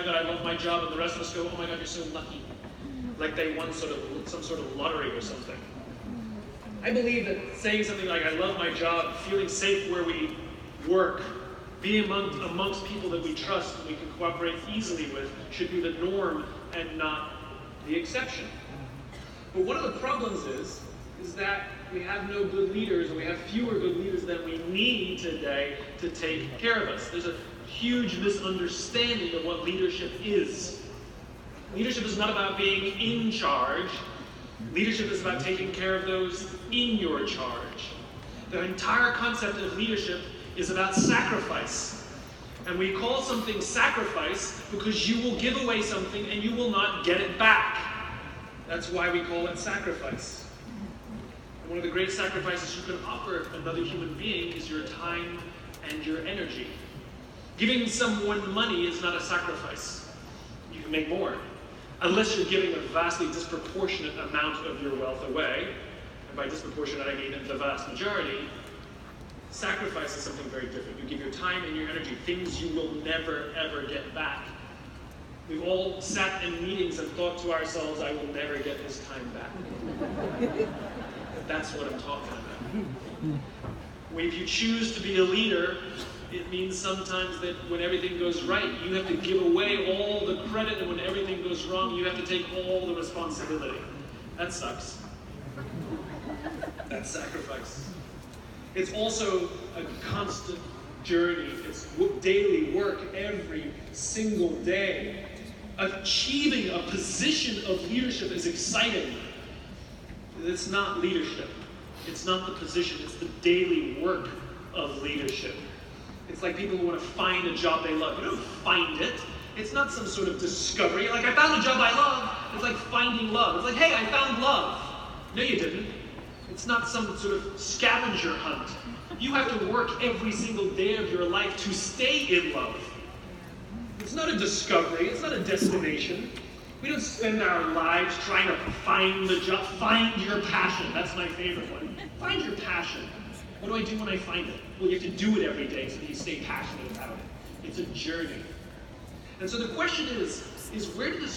God, I love my job, and the rest of us go, oh my God, you're so lucky. Like they won some sort of lottery or something. I believe that saying something like, I love my job, feeling safe where we work, being amongst people that we trust and we can cooperate easily with should be the norm and not the exception. But one of the problems is that we have no good leaders, and we have fewer good leaders than we need today to take care of us. There's a huge misunderstanding of what leadership is. Leadership is not about being in charge. Leadership is about taking care of those in your charge. The entire concept of leadership is about sacrifice. And we call something sacrifice because you will give away something and you will not get it back. That's why we call it sacrifice. And one of the great sacrifices you can offer another human being is your time and your energy. Giving someone money is not a sacrifice. You can make more. Unless you're giving a vastly disproportionate amount of your wealth away, and by disproportionate I mean the vast majority. Sacrifice is something very different. You give your time and your energy, things you will never ever get back. We've all sat in meetings and thought to ourselves, I will never get this time back. That's what I'm talking about. If you choose to be a leader, it means sometimes that when everything goes right, you have to give away all the credit, and when everything goes wrong, you have to take all the responsibility. That sucks. That's sacrifice. It's also a constant journey. It's daily work every single day. Achieving a position of leadership is exciting. It's not leadership. It's not the position. It's the daily work of leadership. It's like people who want to find a job they love. You don't find it. It's not some sort of discovery. Like, I found a job I love. It's like finding love. It's like, hey, I found love. No, you didn't. It's not some sort of scavenger hunt. You have to work every single day of your life to stay in love. It's not a discovery. It's not a destination. We don't spend our lives trying to find the job. Find your passion. That's my favorite one. Find your passion. What do I do when I find it? Well, you have to do it every day so that you stay passionate about it. It's a journey. And so the question is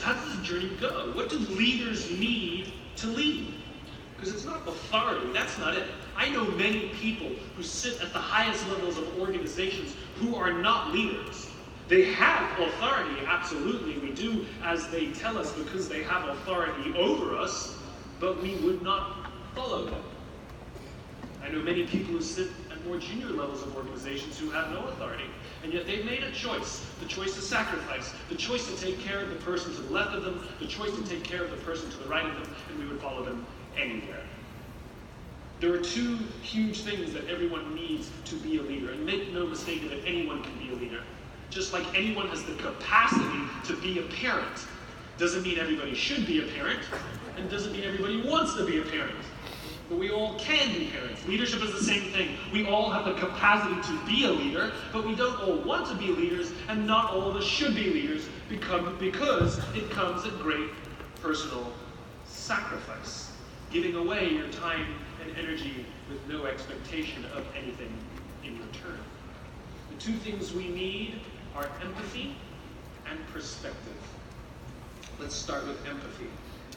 how does this journey go? What do leaders need to lead? Because it's not authority. That's not it. I know many people who sit at the highest levels of organizations who are not leaders. They have authority, absolutely. We do as they tell us because they have authority over us, but we would not follow them. I know many people who sit at more junior levels of organizations who have no authority, and yet they've made a choice, the choice to sacrifice, the choice to take care of the person to the left of them, the choice to take care of the person to the right of them, and we would follow them anywhere. There are two huge things that everyone needs to be a leader, and make no mistake that anyone can be a leader. Just like anyone has the capacity to be a parent, doesn't mean everybody should be a parent, and doesn't mean everybody wants to be a parent. But we all can be parents. Leadership is the same thing. We all have the capacity to be a leader, but we don't all want to be leaders, and not all of us should be leaders because it comes at great personal sacrifice. Giving away your time and energy with no expectation of anything in return. The two things we need are empathy and perspective. Let's start with empathy.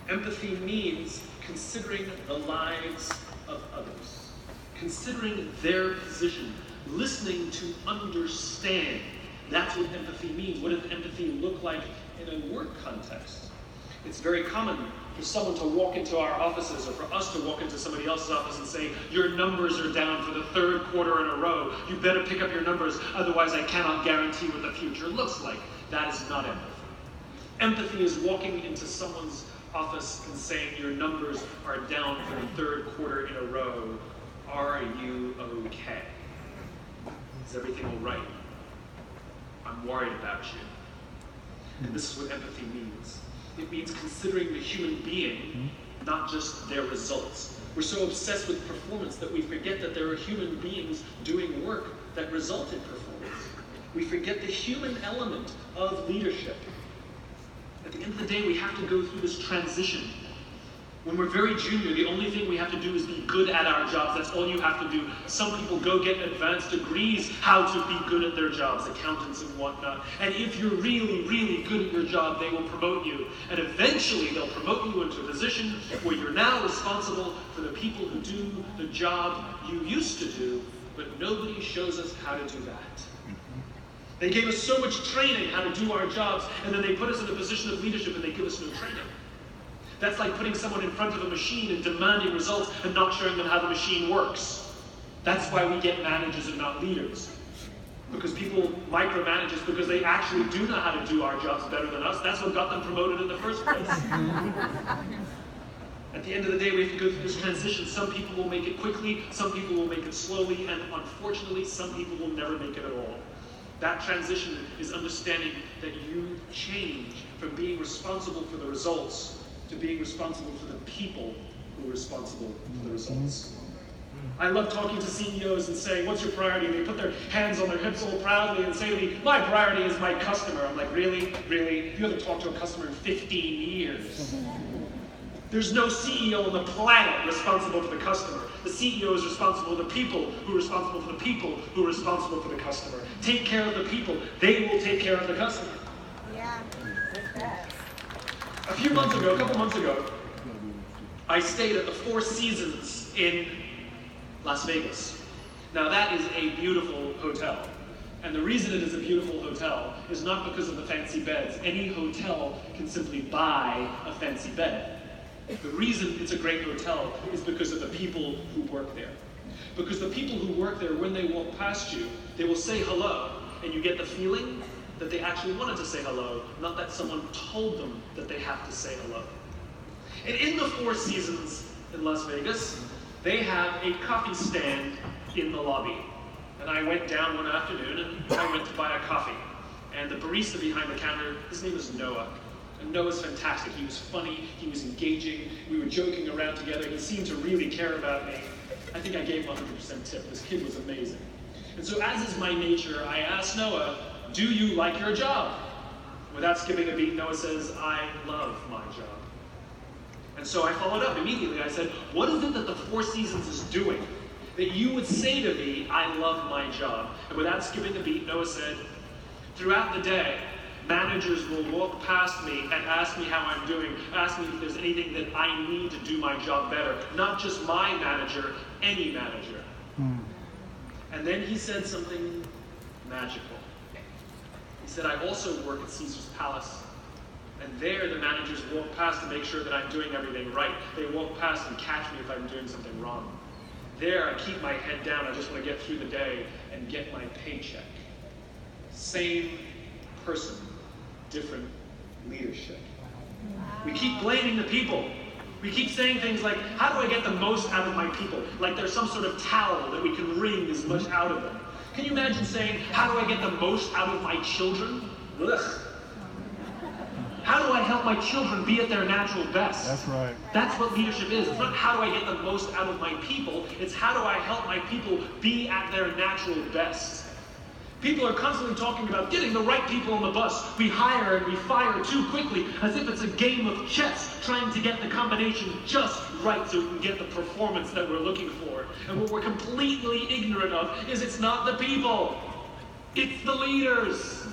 Empathy means considering the lives of others, considering their position, listening to understand. That's what empathy means. What does empathy look like in a work context? It's very common for someone to walk into our offices, or for us to walk into somebody else's office and say, your numbers are down for the third quarter in a row. You better pick up your numbers, otherwise I cannot guarantee what the future looks like. That is not empathy. Empathy is walking into someone's office and saying, your numbers are down for the third quarter in a row. Are you okay? Is everything all right? I'm worried about you. And this is what empathy means. It means considering the human being, not just their results. We're so obsessed with performance that we forget that there are human beings doing work that result in performance. We forget the human element of leadership. At the end of the day, we have to go through this transition When we're very junior, the only thing we have to do is be good at our jobs. That's all you have to do. Some people go get advanced degrees how to be good at their jobs, accountants and whatnot. And if you're really, really good at your job, they will promote you. And eventually they'll promote you into a position where you're now responsible for the people who do the job you used to do, but nobody shows us how to do that. They gave us so much training how to do our jobs, and then they put us in a position of leadership and they give us no training. That's like putting someone in front of a machine and demanding results and not showing them how the machine works. That's why we get managers and not leaders. Because people micromanage us because they actually do know how to do our jobs better than us. That's what got them promoted in the first place. At the end of the day, we have to go through this transition. Some people will make it quickly, some people will make it slowly, and unfortunately, some people will never make it at all. That transition is understanding that you change from being responsible for the results to being responsible for the people who are responsible for the results. I love talking to CEOs and saying, what's your priority? And they put their hands on their hips all proudly and say to me, my priority is my customer. I'm like, really? Really? You haven't talked to a customer in 15 years. There's no CEO on the planet responsible for the customer. The CEO is responsible for the people who are responsible for the people who are responsible for the customer. Take care of the people. They will take care of the customer. Yeah, that's that. A couple months ago, I stayed at the Four Seasons in Las Vegas. Now that is a beautiful hotel. And the reason it is a beautiful hotel is not because of the fancy beds. Any hotel can simply buy a fancy bed. The reason it's a great hotel is because of the people who work there. Because the people who work there, when they walk past you, they will say hello, and you get the feeling that they actually wanted to say hello, not that someone told them that they have to say hello. And in the Four Seasons in Las Vegas, they have a coffee stand in the lobby. And I went down one afternoon and I went to buy a coffee. And the barista behind the counter, his name is Noah. And Noah's fantastic. He was funny, he was engaging, we were joking around together, he seemed to really care about me. I think I gave him 100% tip. This kid was amazing. And so as is my nature, I asked Noah, do you like your job? Without skipping a beat, Noah says, I love my job. And so I followed up immediately. I said, what is it that the Four Seasons is doing that you would say to me, I love my job? And without skipping a beat, Noah said, throughout the day, managers will walk past me and ask me how I'm doing, ask me if there's anything that I need to do my job better. Not just my manager, any manager. And then he said something magical. He said, I also work at Caesar's Palace. And there the managers walk past to make sure that I'm doing everything right. They walk past and catch me if I'm doing something wrong. There I keep my head down. I just want to get through the day and get my paycheck. Same person, different leadership. We keep blaming the people. We keep saying things like, how do I get the most out of my people? Like there's some sort of towel that we can wring as much out of them. Can you imagine saying, how do I get the most out of my children? Ugh. How do I help my children be at their natural best? That's right. That's what leadership is. It's not how do I get the most out of my people, it's how do I help my people be at their natural best. People are constantly talking about getting the right people on the bus. We hire and we fire too quickly, as if it's a game of chess, trying to get the combination just right so we can get the performance that we're looking for. And what we're completely ignorant of is it's not the people, it's the leaders.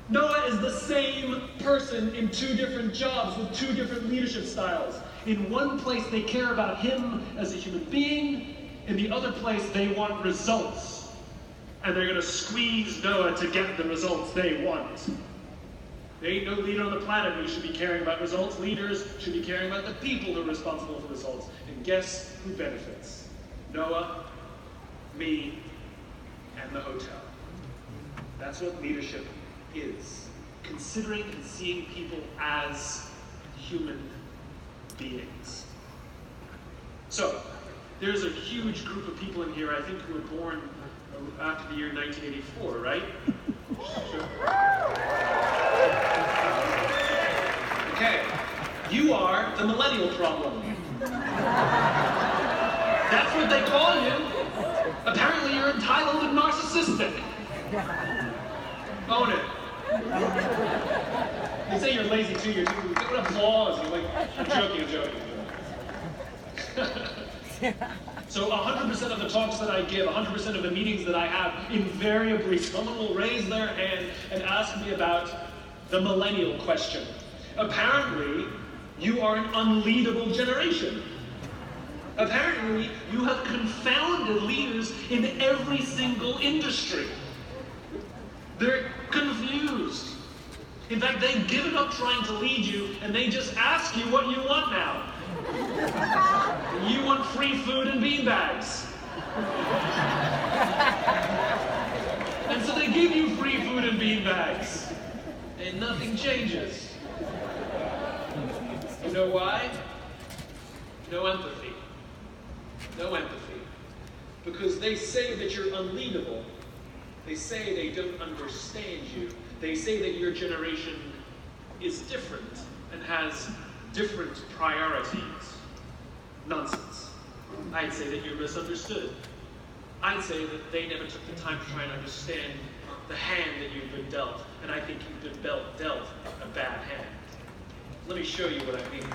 Noah is the same person in two different jobs with two different leadership styles. In one place they care about him as a human being, in the other place they want results. And they're going to squeeze Noah to get the results they want. There ain't no leader on the planet who should be caring about results. Leaders should be caring about the people who are responsible for results. And guess who benefits? Noah, me, and the hotel. That's what leadership is. Considering and seeing people as human beings. So, there's a huge group of people in here, I think, who were born after the year 1984, right? Sure. Okay. You are the millennial problem. That's what they call you. Apparently you're entitled and narcissistic. Own it. They say you're lazy too. You're too. Applause. You're like, I'm joking. So 100% of the talks that I give, 100% of the meetings that I have, invariably someone will raise their hand and ask me about the millennial question. Apparently, you are an unleadable generation. Apparently, you have confounded leaders in every single industry. They're confused. In fact, they've given up trying to lead you, and they just ask you what you want now. You want free food and beanbags. And so they give you free food and beanbags, and nothing changes. You know why? No empathy. No empathy. Because they say that you're unleadable. They say they don't understand you. They say that your generation is different and has different priorities. Nonsense. I'd say that you're misunderstood. I'd say that they never took the time to try and understand the hand that you've been dealt. And I think you've been dealt a bad hand. Let me show you what I mean.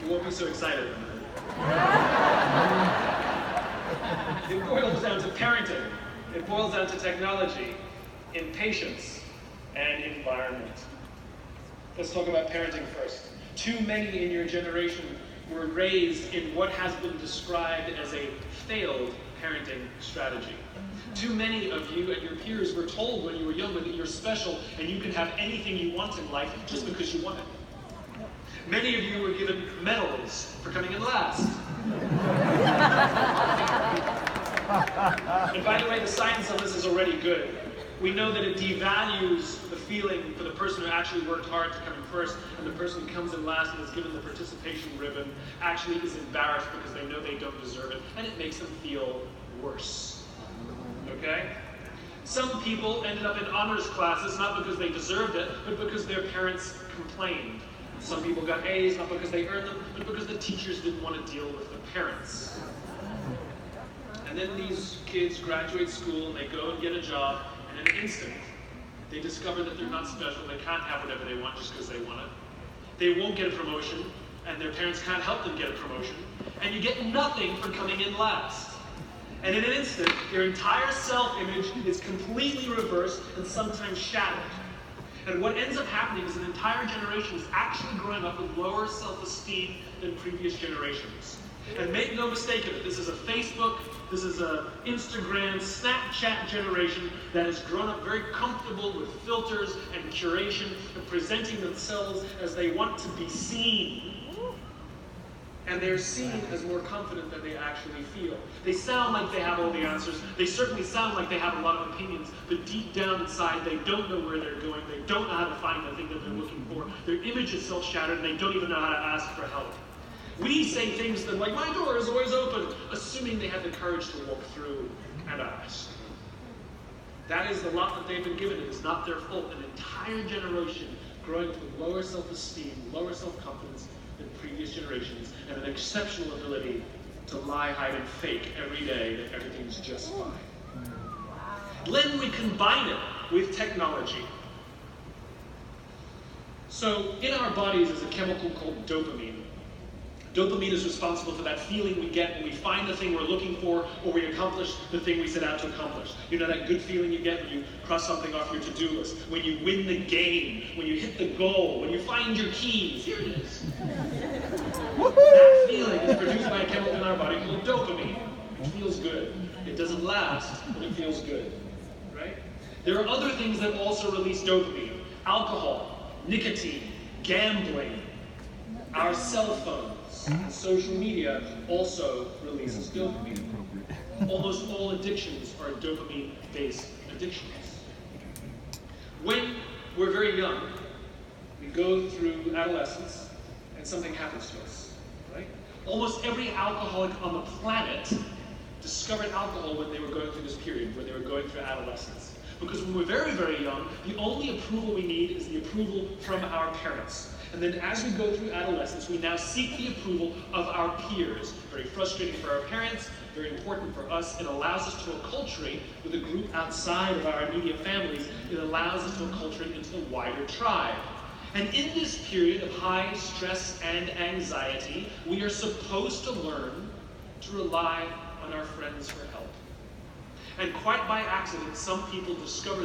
You won't be so excited. It boils down to parenting. It boils down to technology, impatience, and environment. Let's talk about parenting first. Too many in your generation were raised in what has been described as a failed parenting strategy. Too many of you and your peers were told when you were younger that you're special and you can have anything you want in life just because you want it. Many of you were given medals for coming in last. And by the way, the science on this is already good. We know that it devalues the feeling for the person who actually worked hard to come in first, and the person who comes in last and is given the participation ribbon actually is embarrassed because they know they don't deserve it, and it makes them feel worse. Okay? Some people ended up in honors classes not because they deserved it, but because their parents complained. Some people got A's not because they earned them, but because the teachers didn't want to deal with the parents. And then these kids graduate school and they go and get a job, and in an instant, they discover that they're not special, they can't have whatever they want just because they want it. They won't get a promotion, and their parents can't help them get a promotion, and you get nothing for coming in last. And in an instant, your entire self-image is completely reversed and sometimes shattered. And what ends up happening is an entire generation is actually growing up with lower self-esteem than previous generations. And make no mistake of it, this is a Facebook, this is a Instagram, Snapchat generation that has grown up very comfortable with filters and curation and presenting themselves as they want to be seen. And they're seen as more confident than they actually feel. They sound like they have all the answers. They certainly sound like they have a lot of opinions, but deep down inside, they don't know where they're going. They don't know how to find the thing that they're looking for. Their image is self-shattered, and they don't even know how to ask for help. We say things that like, my door is always open, assuming they have the courage to walk through and ask. That is the lot that they've been given. It is not their fault. An entire generation growing up with lower self-esteem, lower self-confidence than previous generations, and an exceptional ability to lie, hide, and fake every day that everything's just fine. Then we combine it with technology. So in our bodies is a chemical called dopamine. Dopamine is responsible for that feeling we get when we find the thing we're looking for or we accomplish the thing we set out to accomplish. You know that good feeling you get when you cross something off your to-do list, when you win the game, when you hit the goal, when you find your keys. Here it is. That feeling is produced by a chemical in our body called dopamine. It feels good. It doesn't last, but it feels good. Right? There are other things that also release dopamine. Alcohol, nicotine, gambling, our cell phones. Social media also releases dopamine. Almost all addictions are dopamine-based addictions. When we're very young, we go through adolescence and something happens to us, right? Almost every alcoholic on the planet discovered alcohol when they were going through this period, where they were going through adolescence. Because when we're very, very young, the only approval we need is the approval from our parents. And then as we go through adolescence, we now seek the approval of our peers. Very frustrating for our parents, very important for us. It allows us to acculturate with a group outside of our immediate families. It allows us to acculturate into the wider tribe. And in this period of high stress and anxiety, we are supposed to learn to rely on our friends for help. And quite by accident, some people discover